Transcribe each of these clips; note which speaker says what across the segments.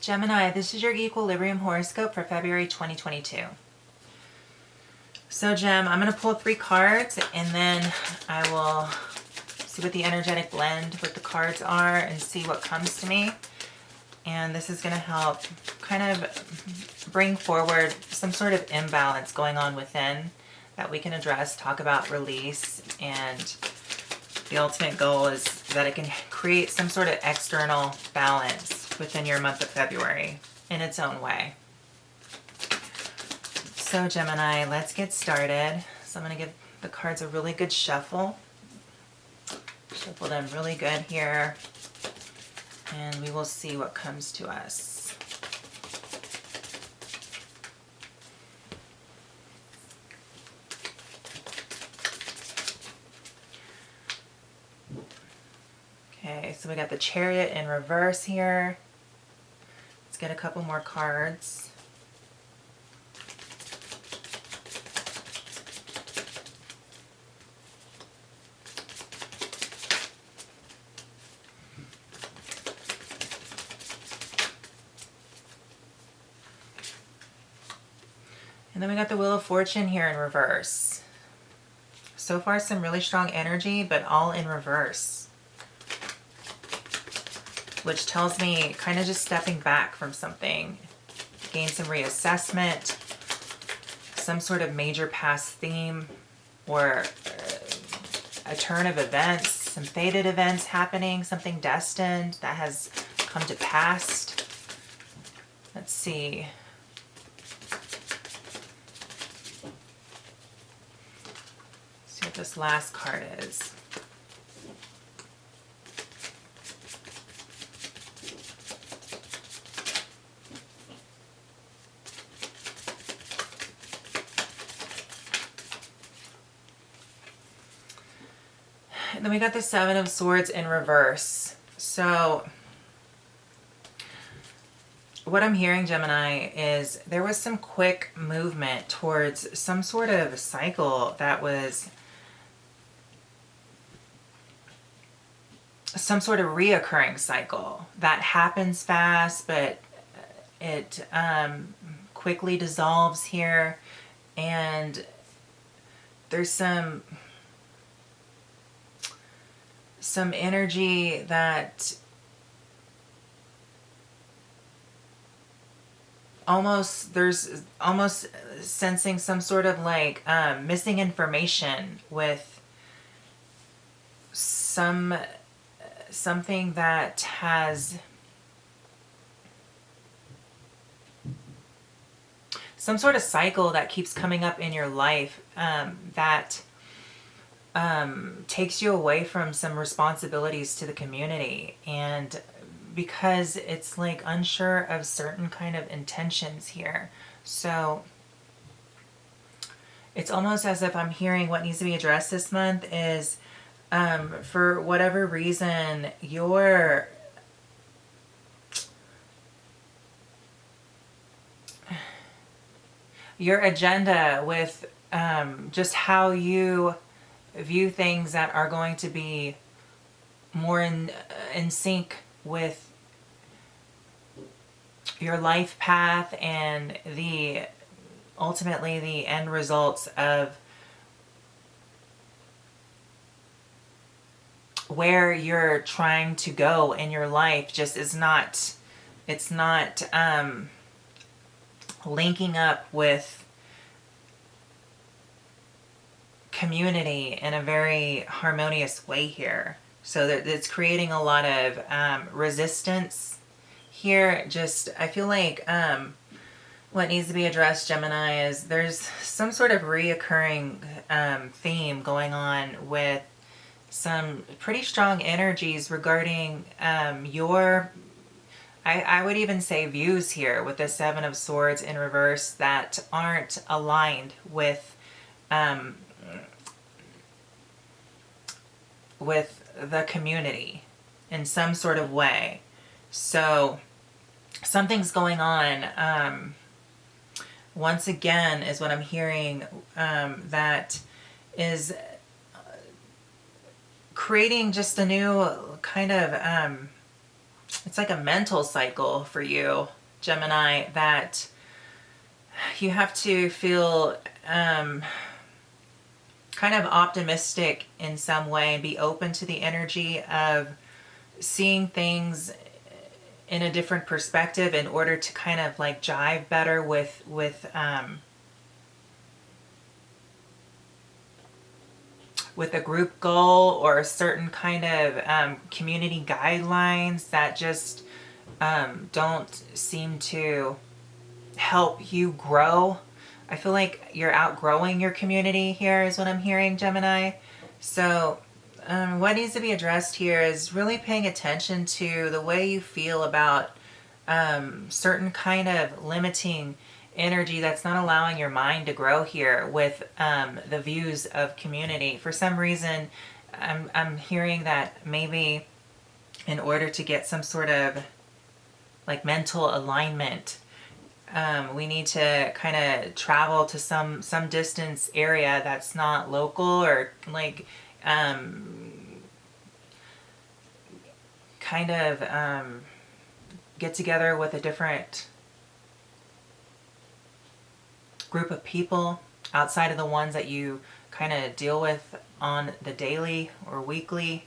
Speaker 1: Gemini, this is your Equilibrium horoscope for February 2022. So Gem, I'm going to pull 3 cards and then I will see what the energetic blend with the cards are and see what comes to me. And this is going to help kind of bring forward some sort of imbalance going on within that we can address, talk about release, and the ultimate goal is that it can create some sort of external balance within your month of February in its own way. So Gemini, let's get started. So I'm going to give the cards a really good shuffle. Shuffle them really good here. And we will see what comes to us. Okay, so we got the Chariot in reverse here. Let's get a couple more cards. And then we got the Wheel of Fortune here in reverse. So far some really strong energy, but all in reverse. Which tells me kind of just stepping back from something, gain some reassessment, some sort of major past theme, or a turn of events, some fated events happening, something destined that has come to pass. Let's see. See what this last card is. And then we got the Seven of Swords in reverse. So what I'm hearing, Gemini, is there was some quick movement towards some sort of cycle that was some sort of reoccurring cycle that happens fast, but it quickly dissolves here. And there's some energy that there's almost sensing some sort of like missing information with something that has some sort of cycle that keeps coming up in your life that takes you away from some responsibilities to the community, and because it's like unsure of certain kind of intentions here. So it's almost as if I'm hearing what needs to be addressed this month is for whatever reason your agenda with just how you view things that are going to be more in sync with your life path and ultimately the end results of where you're trying to go in your life just is not, it's not linking up with community in a very harmonious way here. So that it's creating a lot of resistance here. Just, I feel like what needs to be addressed, Gemini, is there's some sort of reoccurring theme going on with some pretty strong energies regarding your, I would even say views here with the Seven of Swords in reverse that aren't aligned with the community in some sort of way. So something's going on once again is what I'm hearing that is creating just a new kind of it's like a mental cycle for you Gemini, that you have to feel kind of optimistic in some way and be open to the energy of seeing things in a different perspective in order to kind of like jive better with a group goal or a certain kind of community guidelines that just don't seem to help you grow. I feel like you're outgrowing your community here is what I'm hearing, Gemini. So what needs to be addressed here is really paying attention to the way you feel about certain kind of limiting energy that's not allowing your mind to grow here with the views of community. For some reason, I'm hearing that maybe in order to get some sort of like mental alignment, we need to kind of travel to some distance area that's not local, or like kind of get together with a different group of people outside of the ones that you kind of deal with on the daily or weekly.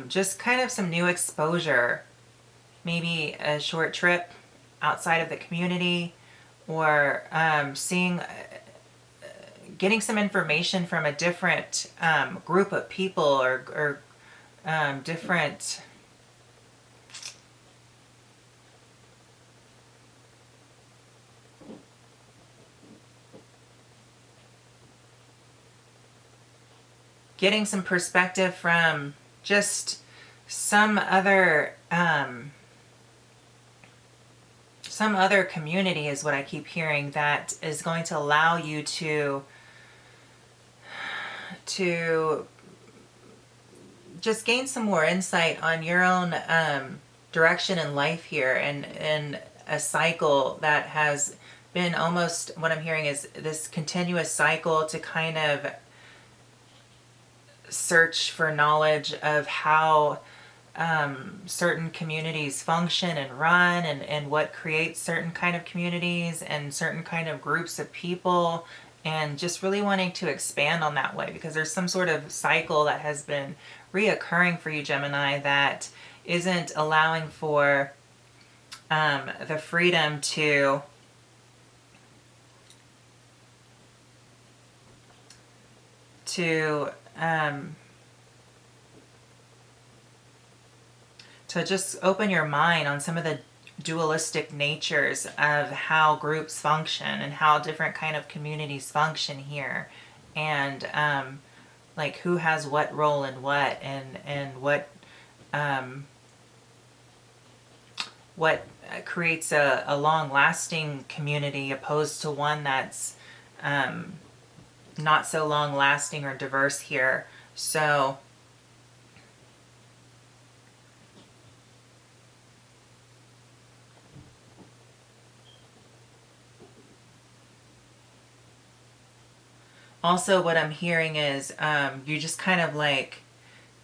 Speaker 1: Just kind of some new exposure, maybe a short trip outside of the community, or getting some information from a different group of people, or different getting some perspective from just some other community is what I keep hearing, that is going to allow you to just gain some more insight on your own direction in life here, and a cycle that has been almost, what I'm hearing is this continuous cycle to kind of search for knowledge of how certain communities function and run, and what creates certain kind of communities and certain kind of groups of people, and just really wanting to expand on that way, because there's some sort of cycle that has been reoccurring for you, Gemini, that isn't allowing for the freedom to just open your mind on some of the dualistic natures of how groups function and how different kind of communities function here, and like who has what role in what, and what creates a long-lasting community opposed to one that's not so long-lasting or diverse here. So also what I'm hearing is you just kind of like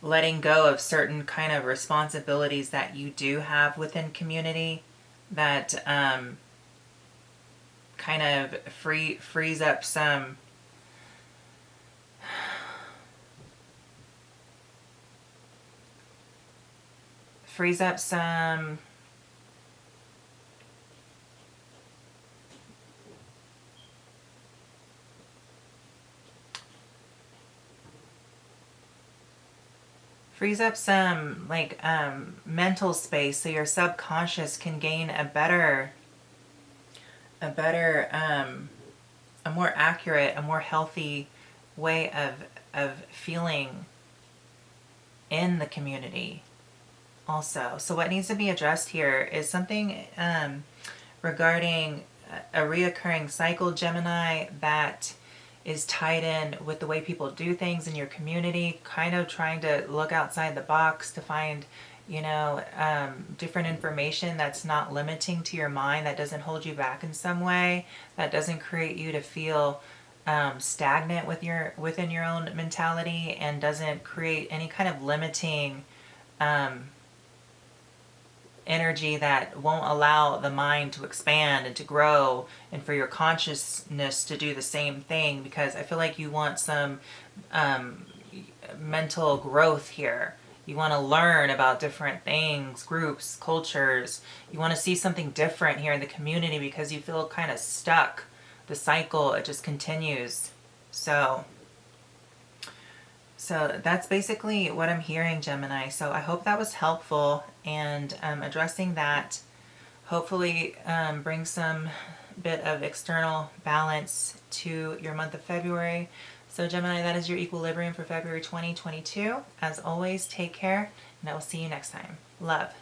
Speaker 1: letting go of certain kind of responsibilities that you do have within community, that kind of frees up some frees up some like mental space, so your subconscious can gain a more accurate, a more healthy way of feeling in the community also. So what needs to be addressed here is something regarding a reoccurring cycle, Gemini, that is tied in with the way people do things in your community, kind of trying to look outside the box to find, different information that's not limiting to your mind, that doesn't hold you back in some way, that doesn't create you to feel stagnant within your own mentality, and doesn't create any kind of limiting energy that won't allow the mind to expand and to grow, and for your consciousness to do the same thing, because I feel like you want some mental growth here. You want to learn about different things, groups, cultures. You want to see something different here in the community because you feel kind of stuck. The cycle, it just continues. So that's basically what I'm hearing, Gemini. So I hope that was helpful, and addressing that hopefully brings some bit of external balance to your month of February. So Gemini, that is your equilibrium for February 2022. As always, take care, and I will see you next time. Love.